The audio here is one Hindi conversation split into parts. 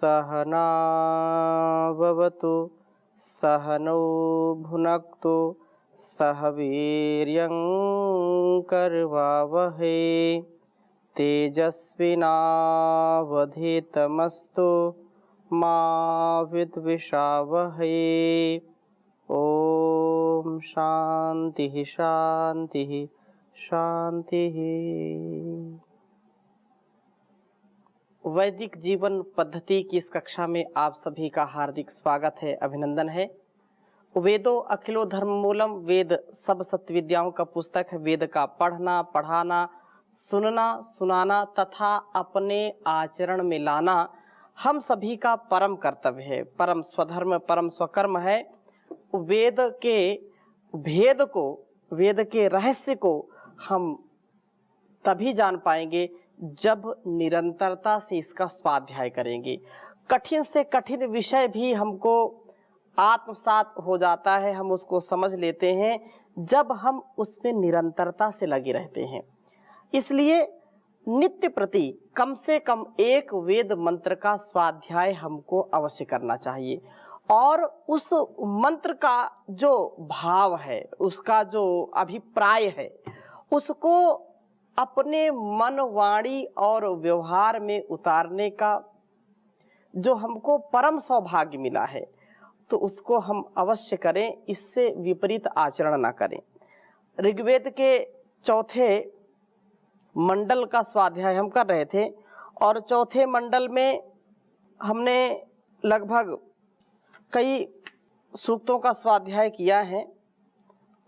सहनाववतु सहनौ भुनक्तु सह वीर्यं करवावहै तेजस्विनावधीतमस्तु मा विद्विषावहै। ओम शांति शांति शांति। वैदिक जीवन पद्धति की इस कक्षा में आप सभी का हार्दिक स्वागत है, अभिनंदन है। वेदो अखिलो धर्म मूलम, वेद सब सत्य विद्याओं का पुस्तक है। वेद का पढ़ना, पढ़ाना, सुनना, सुनाना तथा अपने आचरण में लाना हम सभी का परम कर्तव्य है, परम स्वधर्म, परम स्वकर्म है। वेद के भेद को, वेद के रहस्य को हम तभी जान पाएंगे जब निरंतरता से इसका स्वाध्याय करेंगे। कठिन से कठिन विषय भी हमको आत्मसात हो जाता है, हम उसको समझ लेते हैं जब हम उसमें निरंतरता से लगे रहते हैं। इसलिए नित्य प्रति कम से कम एक वेद मंत्र का स्वाध्याय हमको अवश्य करना चाहिए और उस मंत्र का जो भाव है, उसका जो अभिप्राय है, उसको अपने मन, वाणी और व्यवहार में उतारने का जो हमको परम सौभाग्य मिला है तो उसको हम अवश्य करें, इससे विपरीत आचरण ना करें। ऋग्वेद के चौथे मंडल का स्वाध्याय हम कर रहे थे और चौथे मंडल में हमने लगभग कई सूक्तों का स्वाध्याय किया है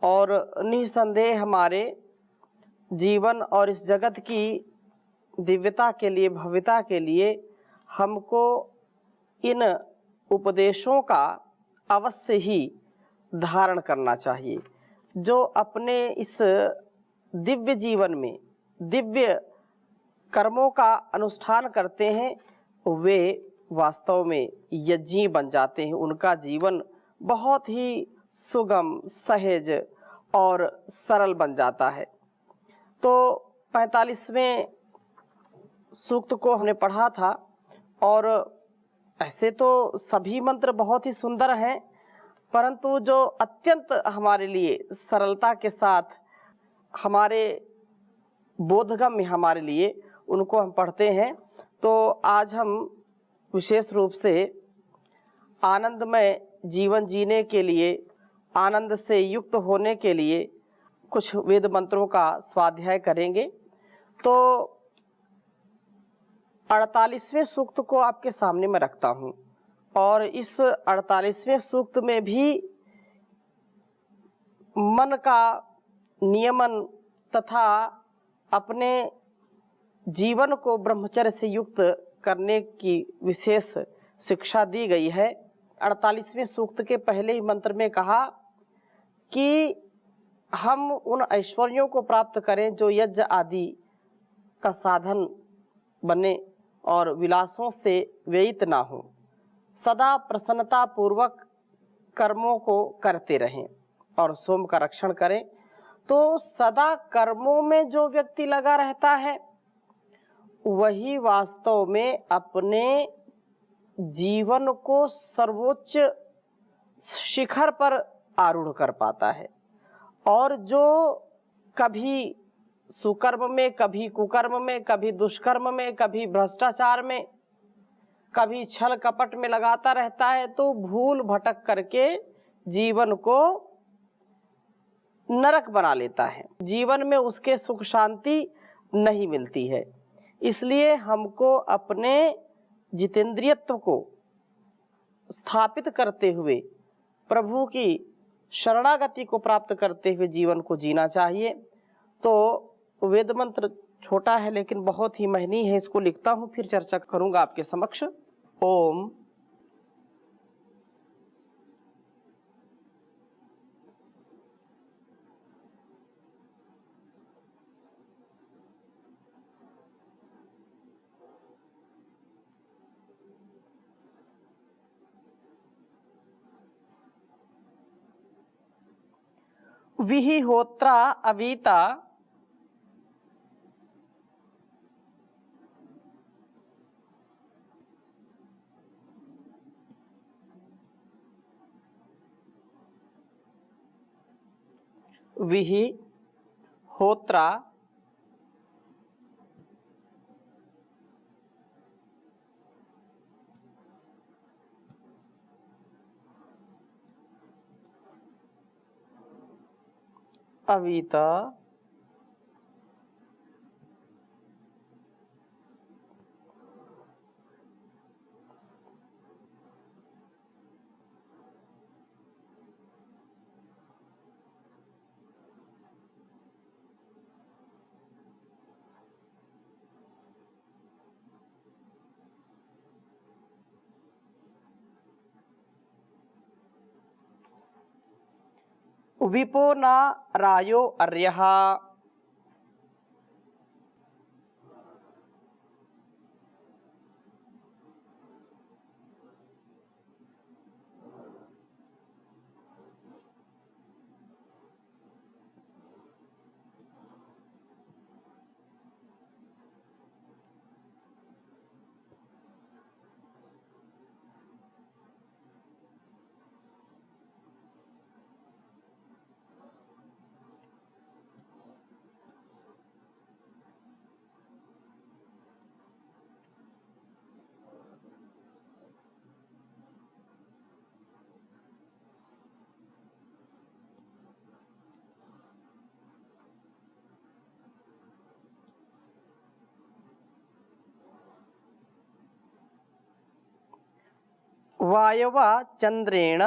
और निसंदेह हमारे जीवन और इस जगत की दिव्यता के लिए, भव्यता के लिए हमको इन उपदेशों का अवश्य ही धारण करना चाहिए। जो अपने इस दिव्य जीवन में दिव्य कर्मों का अनुष्ठान करते हैं वे वास्तव में यज्ञी बन जाते हैं। उनका जीवन बहुत ही सुगम, सहज और सरल बन जाता है। तो 45वें सूक्त को हमने पढ़ा था और ऐसे तो सभी मंत्र बहुत ही सुंदर हैं, परंतु जो अत्यंत हमारे लिए सरलता के साथ हमारे बोधगम्य हमारे लिए, उनको हम पढ़ते हैं। तो आज हम विशेष रूप से आनंदमय जीवन जीने के लिए, आनंद से युक्त होने के लिए कुछ वेद मंत्रों का स्वाध्याय करेंगे। तो 48वें सूक्त को आपके सामने मैं रखता हूँ और इस 48वें सूक्त में भी मन का नियमन तथा अपने जीवन को ब्रह्मचर्य से युक्त करने की विशेष शिक्षा दी गई है। 48वें सूक्त के पहले ही मंत्र में कहा कि हम उन ऐश्वर्यों को प्राप्त करें जो यज्ञ आदि का साधन बने और विलासों से व्ययित ना हो, सदा प्रसन्नता पूर्वक कर्मों को करते रहें और सोम का रक्षण करें। तो सदा कर्मों में जो व्यक्ति लगा रहता है वही वास्तव में अपने जीवन को सर्वोच्च शिखर पर आरूढ़ कर पाता है। और जो कभी सुकर्म में, कभी कुकर्म में, कभी दुष्कर्म में, कभी भ्रष्टाचार में, कभी छल कपट में लगाता रहता है तो भूल भटक करके जीवन को नरक बना लेता है, जीवन में उसके सुख शांति नहीं मिलती है। इसलिए हमको अपने जितेंद्रियत्व को स्थापित करते हुए, प्रभु की शरणागति को प्राप्त करते हुए जीवन को जीना चाहिए। तो वेद मंत्र छोटा है लेकिन बहुत ही महनी है, इसको लिखता हूँ फिर चर्चा करूंगा आपके समक्ष। ओम विहिहोत्रा अवीता विहि होत्रा अवीता विपो न रायो अर्यः वायवा चंद्रेण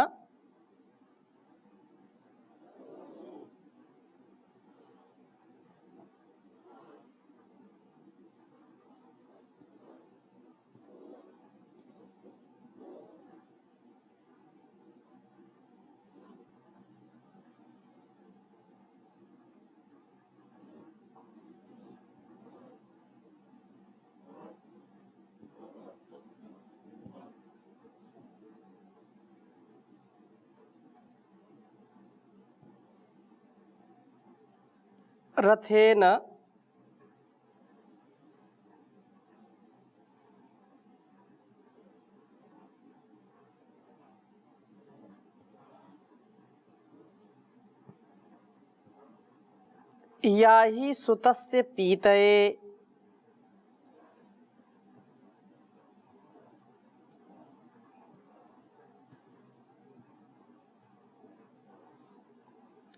रथेन याहि सुतस्य पीतये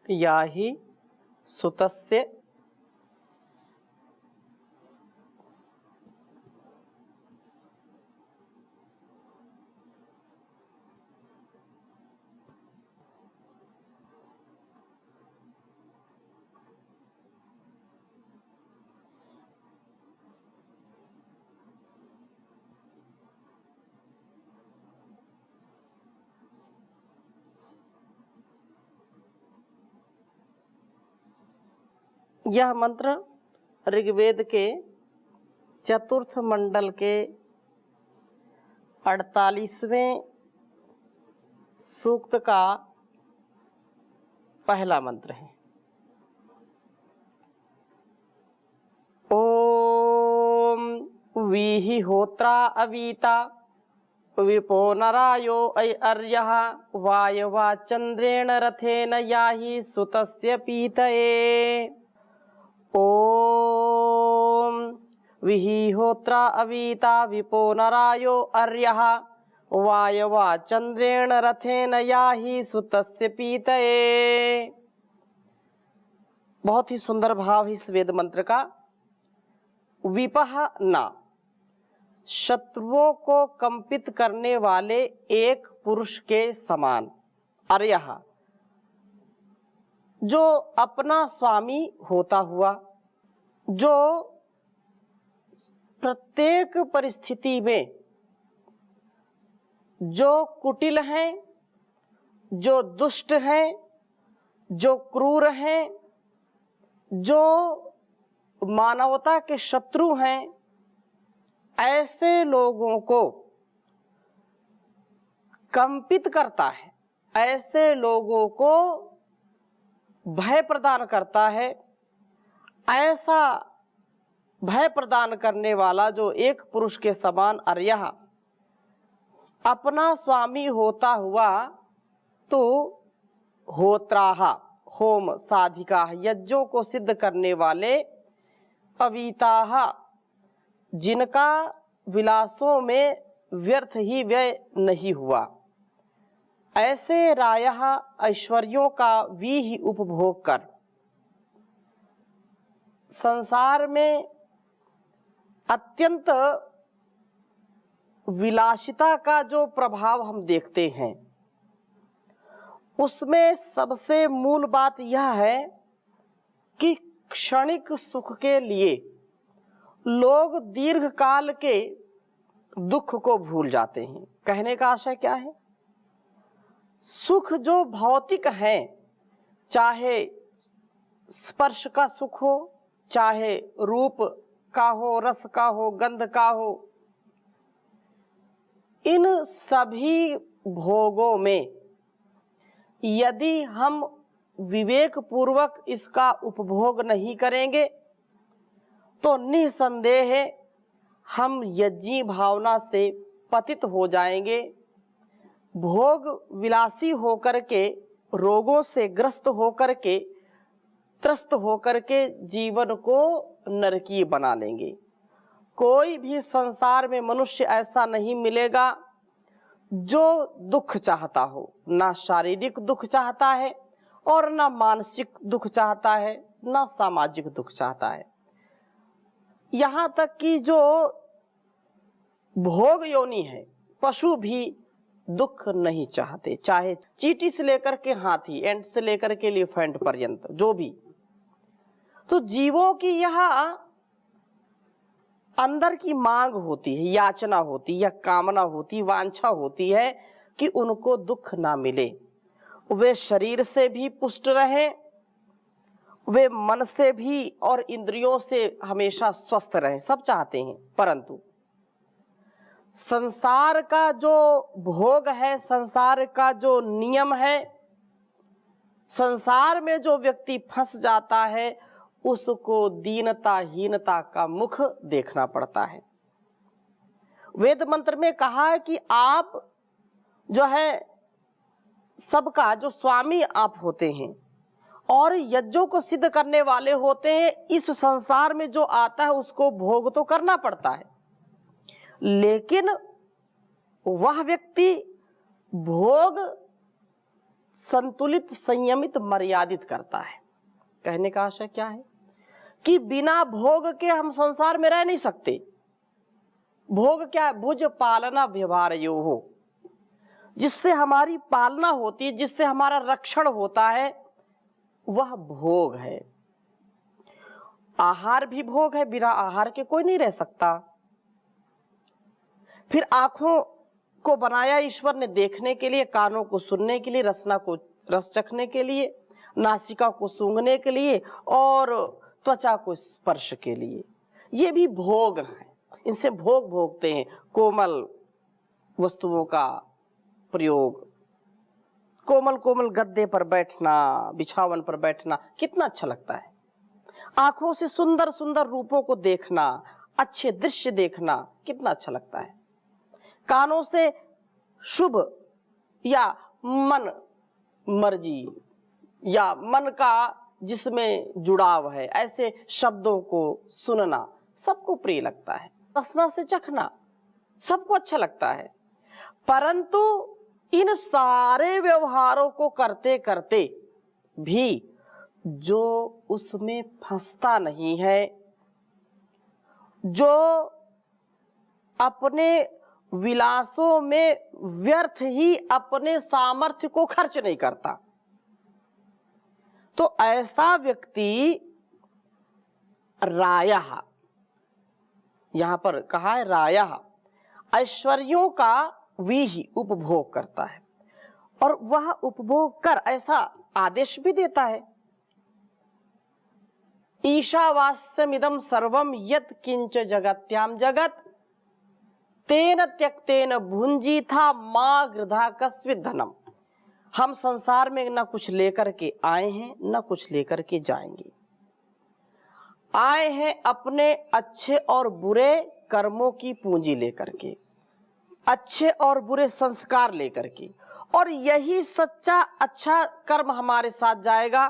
याहि सुतस्य यह मंत्र ऋग्वेद के चतुर्थ मंडल के 48वें सूक्त का पहला मंत्र है। ओम वीहि होत्रा अवीता विपो नरायो अर्यः वायवा चंद्रेण रथेन याहि सुतस्य पीतये। ओम विहि होत्रा अवीता विपो नरायो अर्यः वायवा चंद्रेण रथेन याहि सुतस्य पीतये। बहुत ही सुंदर भाव इस वेद मंत्र का। विपह न, शत्रुओं को कंपित करने वाले एक पुरुष के समान। अर्यः, जो अपना स्वामी होता हुआ, जो प्रत्येक परिस्थिति में जो कुटिल हैं, जो दुष्ट हैं, जो क्रूर हैं, जो मानवता के शत्रु हैं, ऐसे लोगों को कंपित करता है, ऐसे लोगों को भय प्रदान करता है। ऐसा भय प्रदान करने वाला जो एक पुरुष के समान अर्यः अपना स्वामी होता हुआ, तो होत्राहा, होम साधिका, यज्ञों को सिद्ध करने वाले पविताः, जिनका विलासों में व्यर्थ ही व्यय नहीं हुआ, ऐसे रायः ऐश्वर्यों का वी ही उपभोग कर। संसार में अत्यंत विलासिता का जो प्रभाव हम देखते हैं, उसमें सबसे मूल बात यह है कि क्षणिक सुख के लिए लोग दीर्घ काल के दुख को भूल जाते हैं। कहने का आशय क्या है? सुख जो भौतिक है, चाहे स्पर्श का सुख हो, चाहे रूप का हो, रस का हो, गंध का हो, इन सभी भोगों में यदि हम विवेक पूर्वक इसका उपभोग नहीं करेंगे तो निसंदेह हम यज्ञी भावना से पतित हो जाएंगे। भोग विलासी होकर के, रोगों से ग्रस्त होकर के, त्रस्त होकर के जीवन को नरकीय बना लेंगे। कोई भी संसार में मनुष्य ऐसा नहीं मिलेगा जो दुख चाहता हो। ना शारीरिक दुख चाहता है और ना मानसिक दुख चाहता है, ना सामाजिक दुख चाहता है। यहाँ तक कि जो भोग योनि है, पशु भी दुख नहीं चाहते, चाहे चींटी से लेकर के हाथी, एंट से लेकर के एलिफेंट पर्यंत जो भी। तो जीवों की यह अंदर की मांग होती है, याचना होती है, कामना होती, वांछा होती है कि उनको दुख ना मिले, वे शरीर से भी पुष्ट रहें, वे मन से भी और इंद्रियों से हमेशा स्वस्थ रहें, सब चाहते हैं। परंतु संसार का जो भोग है, संसार का जो नियम है, संसार में जो व्यक्ति फंस जाता है उसको दीनता हीनता का मुख देखना पड़ता है। वेद मंत्र में कहा है कि आप जो है सबका जो स्वामी आप होते हैं और यज्ञों को सिद्ध करने वाले होते हैं। इस संसार में जो आता है उसको भोग तो करना पड़ता है, लेकिन वह व्यक्ति भोग संतुलित, संयमित, मर्यादित करता है। कहने का आशय क्या है कि बिना भोग के हम संसार में रह नहीं सकते। भोग क्या है? भुज पालना व्यवहार यो हो, जिससे हमारी पालना होती है, जिससे हमारा रक्षण होता है, वह भोग है। आहार भी भोग है, बिना आहार के कोई नहीं रह सकता। फिर आंखों को बनाया ईश्वर ने देखने के लिए, कानों को सुनने के लिए, रसना को रस चखने के लिए, नासिका को सूंघने के लिए और त्वचा को स्पर्श के लिए। ये भी भोग है, इनसे भोग भोगते हैं। कोमल वस्तुओं का प्रयोग, कोमल कोमल गद्दे पर बैठना, बिछावन पर बैठना कितना अच्छा लगता है। आंखों से सुंदर सुंदर रूपों को देखना, अच्छे दृश्य देखना कितना अच्छा लगता है। कानों से शुभ या मन मर्जी या मन का जिसमें जुड़ाव है, ऐसे शब्दों को सुनना सबको प्रिय लगता है। रसना से चखना सबको अच्छा लगता है। परंतु इन सारे व्यवहारों को करते करते भी जो उसमें फंसता नहीं है, जो अपने विलासों में व्यर्थ ही अपने सामर्थ्य को खर्च नहीं करता, तो ऐसा व्यक्ति रायः, यहां पर कहा है रायः, ऐश्वर्यों का वी ही उपभोग करता है। और वह उपभोग कर ऐसा आदेश भी देता है, ईशावास्यमिदं सर्वं यत् किंच जगत्याम जगत तेन त्यक्तेन भुंजीथा मा गृधा कस्वित् धनम। हम संसार में न कुछ लेकर के आए हैं, न कुछ लेकर के जाएंगे। आए हैं अपने अच्छे और बुरे कर्मों की पूंजी लेकर के, अच्छे और बुरे संस्कार लेकर के, और यही सच्चा अच्छा कर्म हमारे साथ जाएगा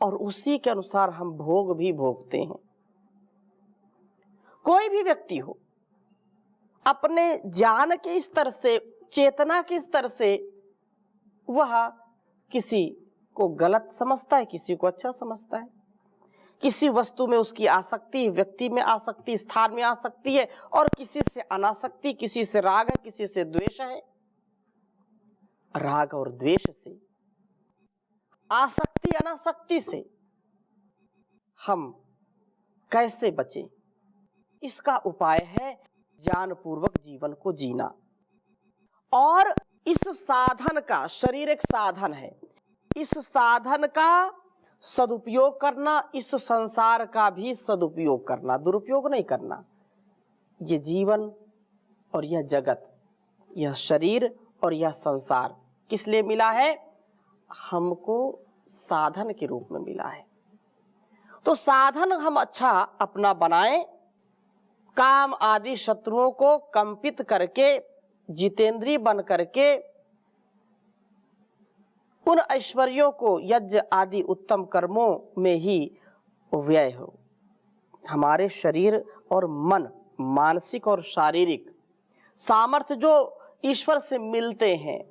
और उसी के अनुसार हम भोग भी भोगते हैं। कोई भी व्यक्ति हो, अपने ज्ञान के स्तर से, चेतना के स्तर से वह किसी को गलत समझता है, किसी को अच्छा समझता है। किसी वस्तु में उसकी आसक्ति, व्यक्ति में आसक्ति, स्थान में आसक्ति है, और किसी से अनासक्ति, किसी से राग है, किसी से द्वेष है। राग और द्वेष से, आसक्ति अनासक्ति से हम कैसे बचें? इसका उपाय है ज्ञान पूर्वक जीवन को जीना। और इस साधन का, शरीर एक साधन है, इस साधन का सदुपयोग करना, इस संसार का भी सदुपयोग करना, दुरुपयोग नहीं करना। ये जीवन और यह जगत, यह शरीर और यह संसार किस लिए मिला है? हमको साधन के रूप में मिला है। तो साधन हम अच्छा अपना बनाएं, काम आदि शत्रुओं को कंपित करके, जितेंद्रीय बन करके उन ऐश्वर्यों को यज्ञ आदि उत्तम कर्मों में ही व्यय हो। हमारे शरीर और मन, मानसिक और शारीरिक सामर्थ्य जो ईश्वर से मिलते हैं,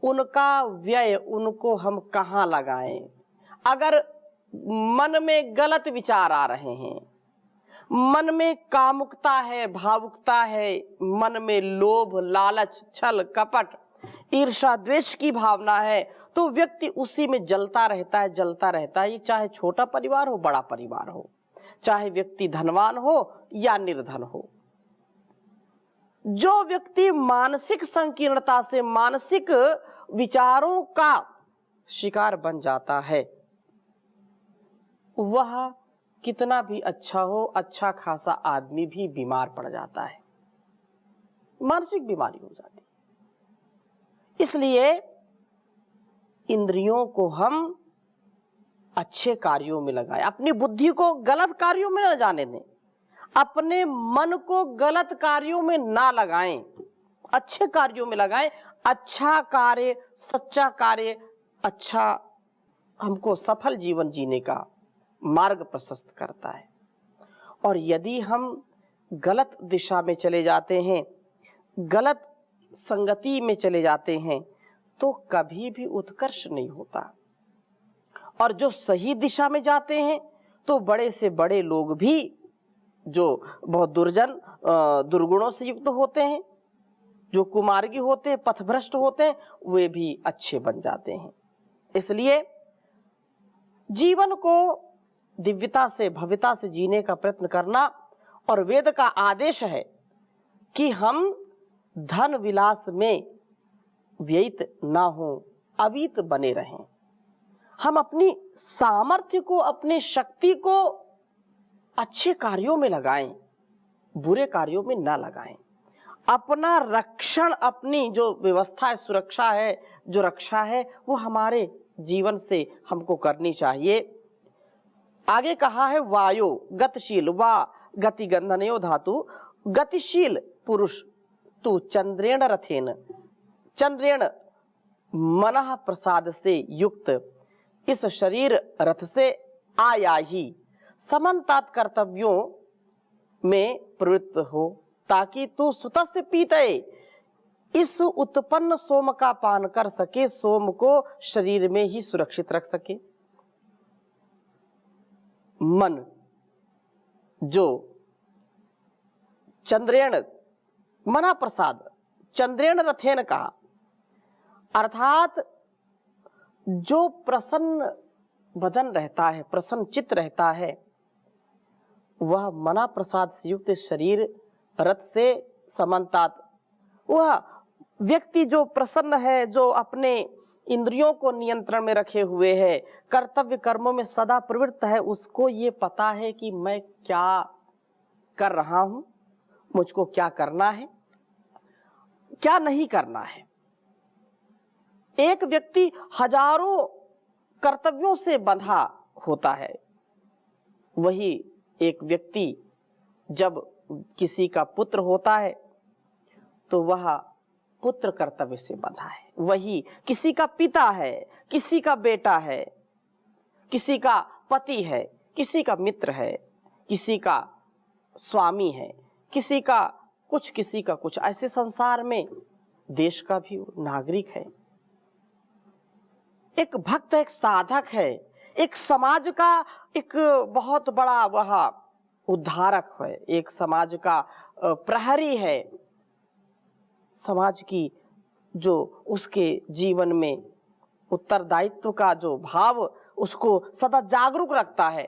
उनका व्यय उनको हम कहाँ लगाएं? अगर मन में गलत विचार आ रहे हैं, मन में कामुकता है, भावुकता है, मन में लोभ, लालच, छल, कपट, ईर्ष्या, द्वेष की भावना है, तो व्यक्ति उसी में जलता रहता है, जलता रहता है। ये चाहे छोटा परिवार हो, बड़ा परिवार हो, चाहे व्यक्ति धनवान हो या निर्धन हो। जो व्यक्ति मानसिक संकीर्णता से, मानसिक विचारों का शिकार बन जाता है, वह कितना भी अच्छा हो, अच्छा खासा आदमी भी बीमार पड़ जाता है, मानसिक बीमारी हो जाती है। इसलिए इंद्रियों को हम अच्छे कार्यों में लगाएं, अपनी बुद्धि को गलत कार्यों में न जाने दें, अपने मन को गलत कार्यों में ना लगाएं, अच्छे कार्यों में लगाएं। अच्छा कार्य, सच्चा कार्य, अच्छा हमको सफल जीवन जीने का मार्ग प्रशस्त करता है। और यदि हम गलत दिशा में चले जाते हैं, गलत संगति में चले जाते हैं, तो कभी भी उत्कर्ष नहीं होता। और जो सही दिशा में जाते हैं, तो बड़े से बड़े लोग भी जो बहुत दुर्गुणों से युक्त होते हैं, जो कुमार्गी होते हैं, पथभ्रष्ट होते हैं, वे भी अच्छे बन जाते हैं। इसलिए जीवन को दिव्यता से, भव्यता से जीने का प्रयत्न करना। और वेद का आदेश है कि हम धन विलास में व्ययित ना हो, अवीत बने रहें। हम अपनी सामर्थ्य को, अपनी शक्ति को अच्छे कार्यों में लगाएं, बुरे कार्यों में ना लगाएं। अपना रक्षण, अपनी जो व्यवस्था है, सुरक्षा है, जो रक्षा है, वो हमारे जीवन से हमको करनी चाहिए। आगे कहा है वायो गतिशील वा गति गंधनयो धातु, गतिशील पुरुष तू चंद्रेण रथेन, चंद्रेण मनः प्रसाद से युक्त इस शरीर रथ से आया ही समन्तात कर्तव्यों में प्रवृत्त हो, ताकि तू सुतस्य पीते इस उत्पन्न सोम का पान कर सके, सोम को शरीर में ही सुरक्षित रख सके। मन जो चंद्रेण, मना प्रसाद, चंद्रेण रथेन कहा, अर्थात जो प्रसन्न बदन रहता है, प्रसन्न चित्त रहता है, वह मना प्रसाद से युक्त शरीर रथ से समन्तात, वह व्यक्ति जो प्रसन्न है, जो अपने इंद्रियों को नियंत्रण में रखे हुए है, कर्तव्य कर्मों में सदा प्रवृत्त है, उसको ये पता है कि मैं क्या कर रहा हूं, मुझको क्या करना है, क्या नहीं करना है। एक व्यक्ति हजारों कर्तव्यों से बंधा होता है, वही एक व्यक्ति जब किसी का पुत्र होता है तो वह पुत्र कर्तव्य से बंधा है। वही किसी का पिता है, किसी का बेटा है, किसी का पति है, किसी का मित्र है, किसी का स्वामी है, किसी का कुछ, किसी का कुछ। ऐसे संसार में देश का भी नागरिक है, एक भक्त, एक साधक है, एक समाज का एक बहुत बड़ा वह उद्धारक है, एक समाज का प्रहरी है। समाज की जो उसके जीवन में उत्तरदायित्व का जो भाव उसको सदा जागरूक रखता है,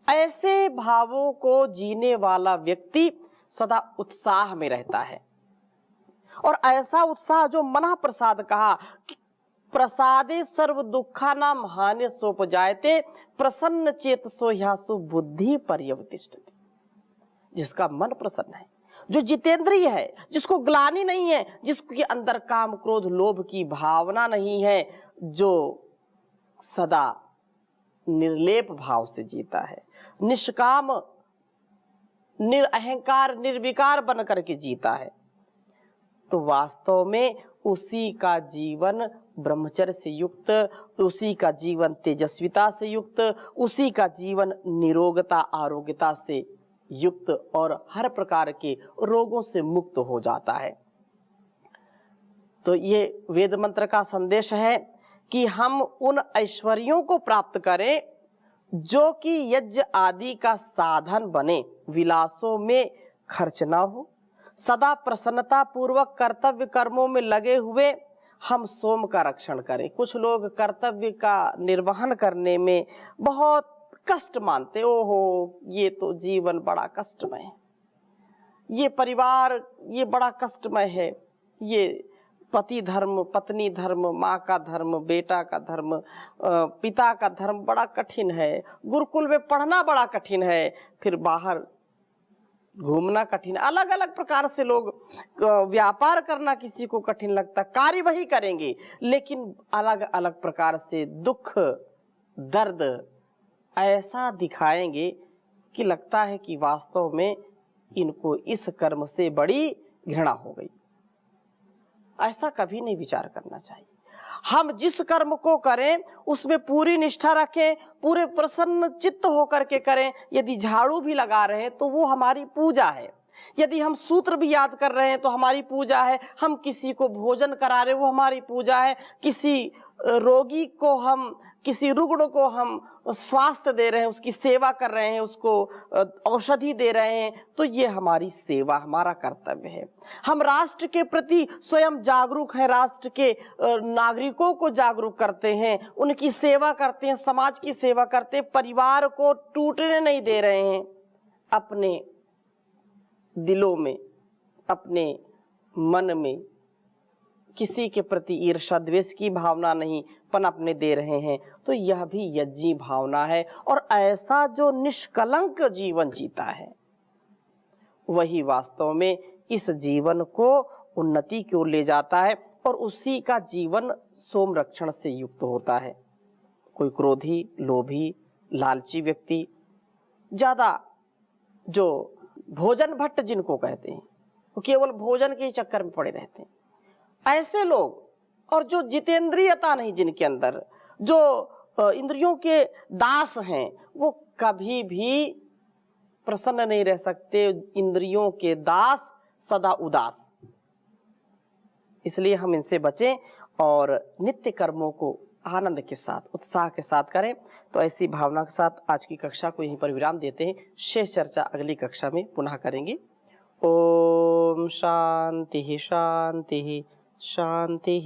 ऐसे भावों को जीने वाला व्यक्ति सदा उत्साह में रहता है। और ऐसा उत्साह जो मना प्रसाद कहा कि प्रसादे सर्व दुखानां हानि सोपजायते प्रसन्न चेतसो ह्यासु बुद्धि पर्यवतिष्ठति। जिसका मन प्रसन्न है, जो जितेंद्रिय है, जिसको ग्लानि नहीं है, जिसके अंदर काम क्रोध लोभ की भावना नहीं है, जो सदा निर्लेप भाव से जीता है, निष्काम निरअहंकार निर्विकार बन करके जीता है, तो वास्तव में उसी का जीवन ब्रह्मचर्य से युक्त, उसी का जीवन तेजस्विता से युक्त, उसी का जीवन निरोगता आरोग्यता से युक्त और हर प्रकार के रोगों से मुक्त हो जाता है। तो ये वेद मंत्र का संदेश है कि हम उन ऐश्वर्यों को प्राप्त करें जो कि यज्ञ आदि का साधन बने, विलासों में खर्च ना हो, सदा प्रसन्नता पूर्वक कर्तव्य कर्मों में लगे हुए हम सोम का रक्षण करें। कुछ लोग कर्तव्य का निर्वहन करने में बहुत कष्ट मानते, ओहो ये तो जीवन बड़ा कष्टमय है, ये परिवार ये बड़ा कष्टमय है, ये पति धर्म, पत्नी धर्म, माँ का धर्म, बेटा का धर्म, पिता का धर्म बड़ा कठिन है, गुरुकुल में पढ़ना बड़ा कठिन है, फिर बाहर घूमना कठिन, अलग अलग प्रकार से लोग व्यापार करना किसी को कठिन लगता, कार्य वही करेंगे लेकिन अलग अलग प्रकार से दुख दर्द ऐसा दिखाएंगे कि लगता है कि वास्तव में इनको इस कर्म से बड़ी घृणा हो गई। ऐसा कभी नहीं विचार करना चाहिए। हम जिस कर्म को करें उसमें पूरी निष्ठा रखें, पूरे प्रसन्न चित्त होकर के करें। यदि झाड़ू भी लगा रहे हैं तो वो हमारी पूजा है, यदि हम सूत्र भी याद कर रहे हैं तो हमारी पूजा है, हम किसी को भोजन करा रहे हैं वो हमारी पूजा है, किसी रोगी को हम, किसी रुग्ण को हम स्वास्थ्य दे रहे हैं, उसकी सेवा कर रहे हैं, उसको औषधि दे रहे हैं, तो ये हमारी सेवा, हमारा कर्तव्य है। हम राष्ट्र के प्रति स्वयं जागरूक हैं, राष्ट्र के नागरिकों को जागरूक करते हैं, उनकी सेवा करते हैं, समाज की सेवा करते हैं, परिवार को टूटने नहीं दे रहे हैं, अपने दिलों में, अपने मन में किसी के प्रति ईर्ष्या द्वेष की भावना नहीं पनपने दे रहे हैं, तो यह भी यज्ञी भावना है। और ऐसा जो निष्कलंक जीवन जीता है वही वास्तव में इस जीवन को उन्नति की ओर ले जाता है और उसी का जीवन सोम रक्षण से युक्त होता है। कोई क्रोधी, लोभी, लालची व्यक्ति, ज्यादा जो भोजन भट्ट जिनको कहते हैं, वो केवल भोजन के चक्कर में पड़े रहते हैं, ऐसे लोग, और जो जितेंद्रियता नहीं जिनके अंदर, जो इंद्रियों के दास हैं, वो कभी भी प्रसन्न नहीं रह सकते। इंद्रियों के दास सदा उदास। इसलिए हम इनसे बचें और नित्य कर्मों को आनंद के साथ, उत्साह के साथ करें। तो ऐसी भावना के साथ आज की कक्षा को यहीं पर विराम देते हैं। शेष चर्चा अगली कक्षा में पुनः करेंगे। ओम शांति शांति शांति।